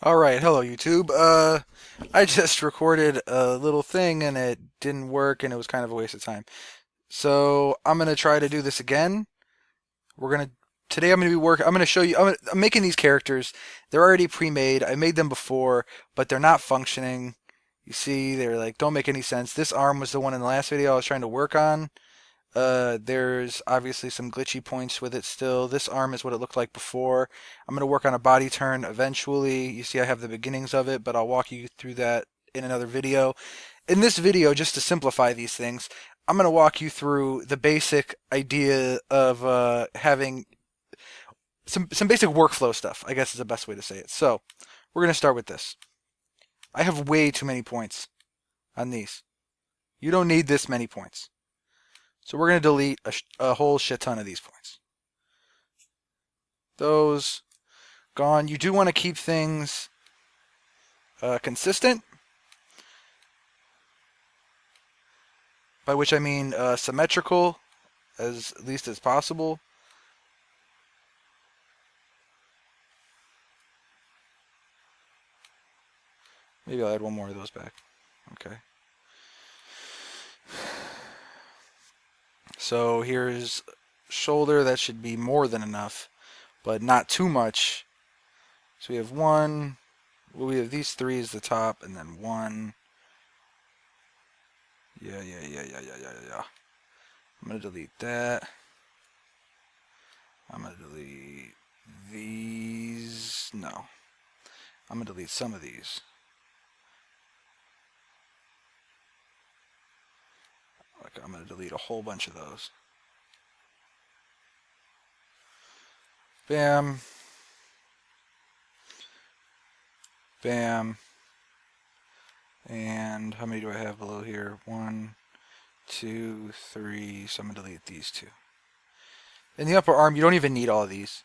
Alright, hello YouTube. I just recorded a little thing and it didn't work and it was kind of a waste of time. So I'm gonna try to do this again. We're gonna Today I'm gonna show you I'm making these characters. They're already pre-made. I made them before, but they're not functioning. You see, they're like don't make any sense. This arm was the one in the last video I was trying to work on. There's obviously some glitchy points with it still. This arm is what it looked like before. I'm going to work on a body turn eventually. You see I have the beginnings of it, but I'll walk you through that in another video. In this video, just to simplify these things, I'm going to walk you through the basic idea of having some basic workflow stuff, I guess is the best way to say it. So, we're going to start with this. I have way too many points on these. You don't need this many points. So we're going to delete a whole shit ton of these points. Those gone. You do want to keep things consistent, by which I mean symmetrical as least as possible. Maybe I'll add one more of those back. Okay. So here's shoulder. That should be more than enough, but not too much. So we have one. Well, we have these three as the top, and then one. Yeah. I'm going to delete that. I'm going to delete these. No. I'm going to delete some of these. Like, I'm going to delete a whole bunch of those. Bam. Bam. And how many do I have below here? 1, 2, 3. So I'm going to delete these two. In the upper arm, you don't even need all of these.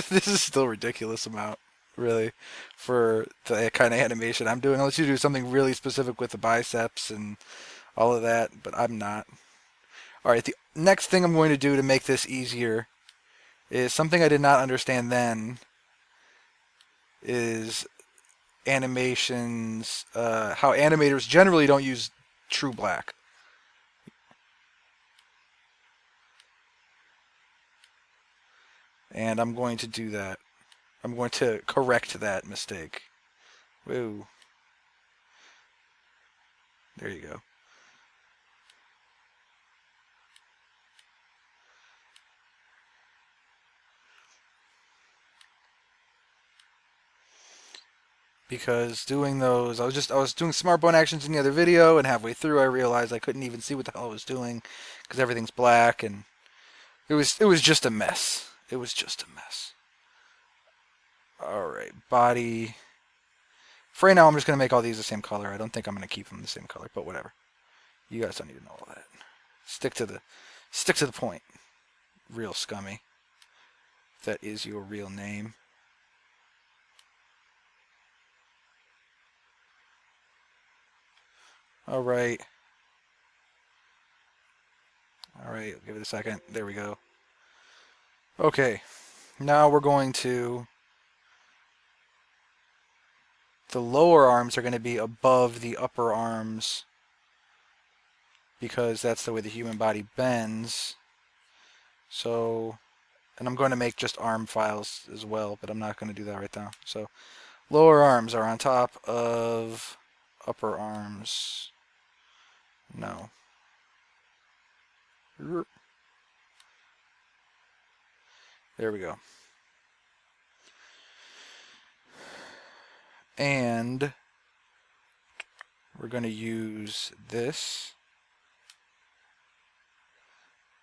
This is still a ridiculous amount, really, for the kind of animation I'm doing. Unless you do something really specific with the biceps and all of that, but I'm not. Alright, the next thing I'm going to do to make this easier is something I did not understand then, is animations, how animators generally don't use true black. And I'm going to do that. I'm going to correct that mistake. Woo. There you go. Because doing those, I was doing smart bone actions in the other video, and halfway through I realized I couldn't even see what the hell I was doing because everything's black, and it was just a mess. It was just a mess. All right, body. For right now, I'm just gonna make all these the same color. I don't think I'm gonna keep them the same color, but whatever. You guys don't need to know all that. Stick to the point. Real scummy. If that is your real name. All right. All right. Give it a second. There we go. Okay. Now we're going to. The lower arms are going to be above the upper arms because that's the way the human body bends. So, and I'm going to make just arm files as well, but I'm not going to do that right now. So, lower arms are on top of upper arms. No. There we go. And we're going to use this.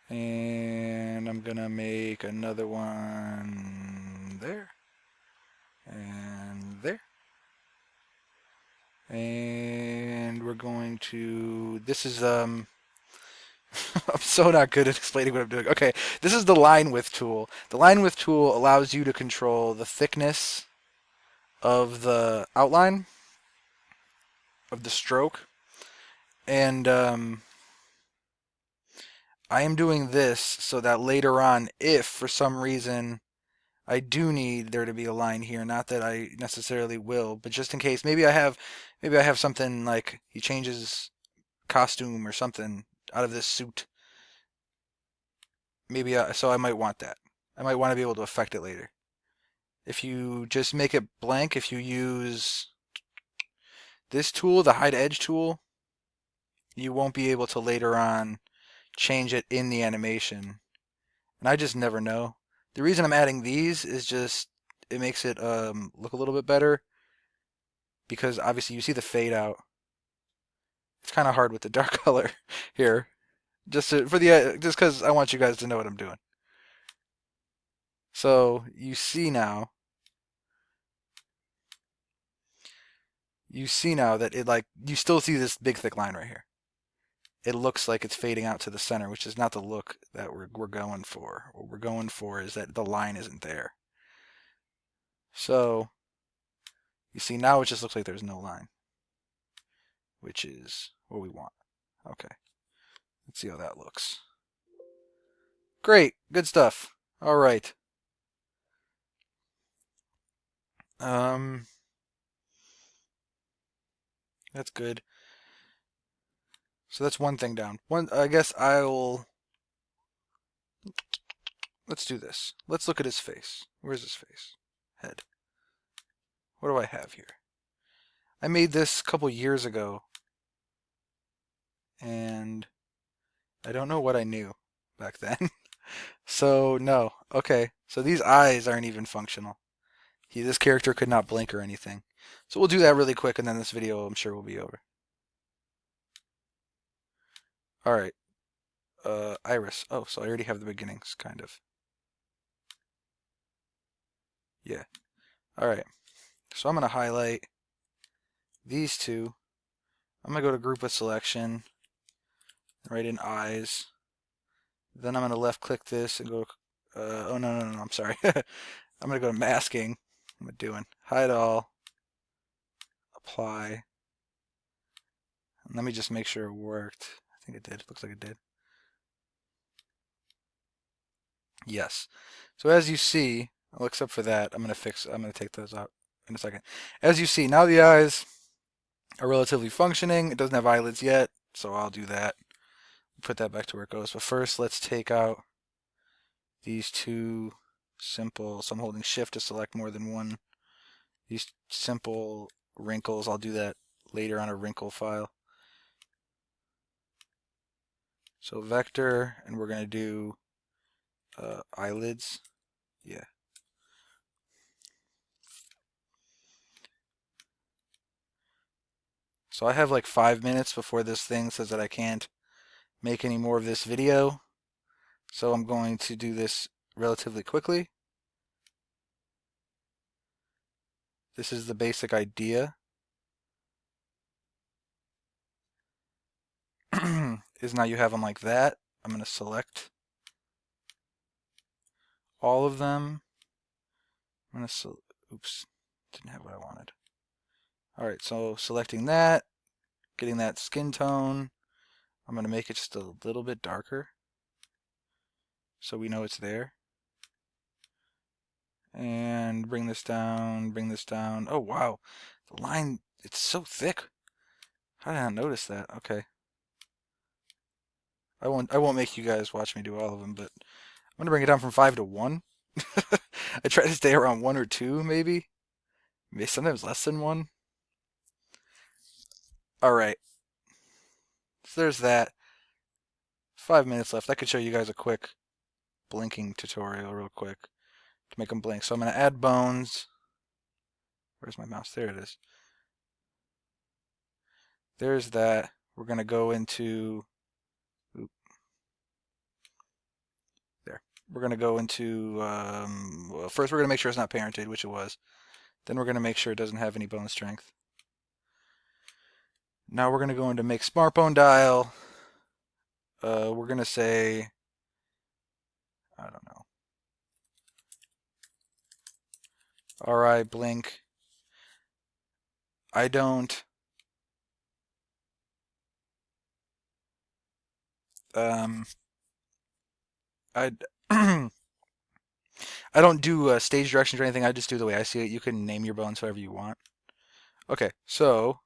And I'm going to make another one there. And there. And we're going to, this is, I'm so not good at explaining what I'm doing. Okay, this is the line width tool. The line width tool allows you to control the thickness of the outline of the stroke. And I am doing this so that later on, if for some reason I do need there to be a line here. Not that I necessarily will, but just in case. Maybe I have something like he changes costume or something out of this suit. So I might want that. I might want to be able to affect it later. If you just make it blank, if you use this tool, the hide edge tool, you won't be able to later on change it in the animation. And I just never know. The reason I'm adding these is just it makes it look a little bit better because obviously you see the fade out. It's kind of hard with the dark color here. Just because I want you guys to know what I'm doing. So you see now that it like you still see this big thick line right here. It looks like it's fading out to the center, which is not the look that we're going for. What we're going for is that the line isn't there. So you see now it just looks like there's no line, which is what we want. Okay, let's see how that looks. Great, good stuff. All right. Um, that's good. So that's one thing down. I guess I'll. Let's do this. Let's look at his face. Where's his face? Head. What do I have here? I made this a couple years ago, and I don't know what I knew back then. So, no. Okay. So these eyes aren't even functional. This character could not blink or anything. So we'll do that really quick, and then this video I'm sure will be over. Alright. Iris. Oh, so I already have the beginnings, kind of. Yeah. Alright. So I'm going to highlight these two. I'm going to go to group with selection, write in eyes. Then I'm going to left click this and go, oh no, I'm sorry. I'm going to go to masking. What am I doing? Hide all, apply. And let me just make sure it worked. I think it did. Looks like it did. Yes. So as you see, well, except for that, I'm going to take those out in a second. As you see, now the eyes are relatively functioning. It doesn't have eyelids yet, so I'll do that. Put that back to where it goes. But first, let's take out these two simple, so I'm holding shift to select more than one. These simple wrinkles, I'll do that later on a wrinkle file. So vector, and we're going to do eyelids. Yeah. So I have like 5 minutes before this thing says that I can't make any more of this video. So I'm going to do this relatively quickly. This is the basic idea. Is now you have them like that. I'm going to select all of them. I'm going to oops, didn't have what I wanted. All right, so selecting that, getting that skin tone. I'm going to make it just a little bit darker so we know it's there. And bring this down, bring this down. Oh, wow. The line, it's so thick. How did I not notice that? Okay. I won't make you guys watch me do all of them, but I'm going to bring it down from 5 to 1. I try to stay around 1 or 2, maybe. Maybe sometimes less than 1. Alright. So there's that. 5 minutes left. I could show you guys a quick blinking tutorial real quick to make them blink. So I'm going to add bones. Where's my mouse? There it is. There's that. We're going to go into... There. We're going to go into... well, first we're going to make sure it's not parented, which it was. Then we're going to make sure it doesn't have any bone strength. Now we're going to go into make smart bone dial. We're going to say... I don't know. Alright, blink. I don't... I I don't do stage directions or anything. I just do the way I see it. You can name your bones however you want. Okay, so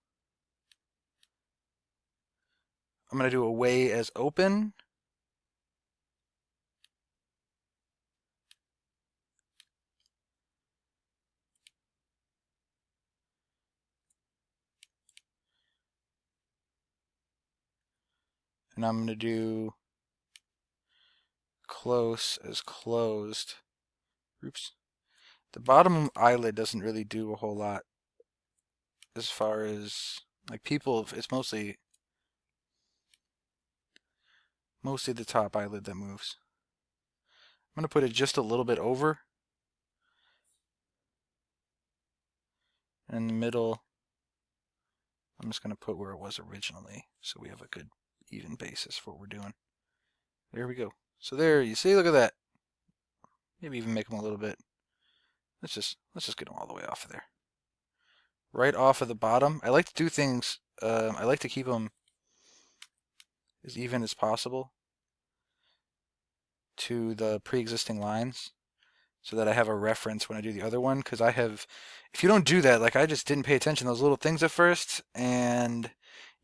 I'm going to do away as open. And I'm going to do close as closed. Oops. The bottom eyelid doesn't really do a whole lot as far as like people. It's mostly the top eyelid that moves. I'm going to put it just a little bit over. And in the middle, I'm just going to put where it was originally so we have a good even basis for what we're doing. There we go. So there, you see, look at that. Maybe even make them a little bit. Let's just get them all the way off of there. Right off of the bottom. I like to do things, I like to keep them as even as possible to the pre-existing lines so that I have a reference when I do the other one. Because if you don't do that, like I just didn't pay attention to those little things at first, and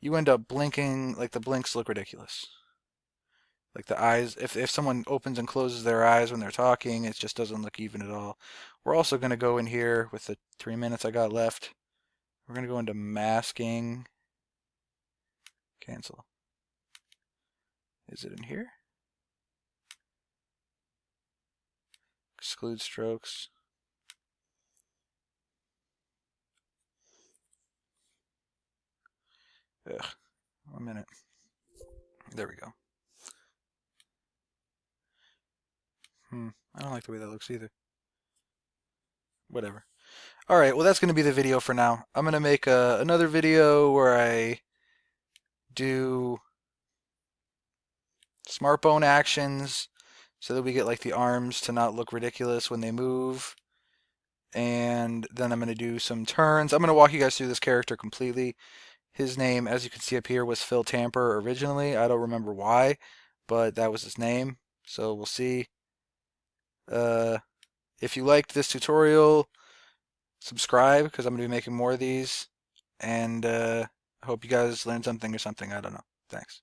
you end up blinking, like the blinks look ridiculous. Like the eyes, if someone opens and closes their eyes when they're talking, it just doesn't look even at all. We're also going to go in here with the 3 minutes I got left. We're going to go into masking. Cancel. Is it in here? Exclude strokes. Ugh. 1 minute. There we go. I don't like the way that looks either. Whatever. Alright, well that's going to be the video for now. I'm going to make another video where I do smart bone actions so that we get like the arms to not look ridiculous when they move. And then I'm going to do some turns. I'm going to walk you guys through this character completely. His name, as you can see up here, was Phil Tamper originally. I don't remember why, but that was his name. So we'll see. If you liked this tutorial, subscribe because I'm going to be making more of these. And I hope you guys learned something or something. I don't know. Thanks.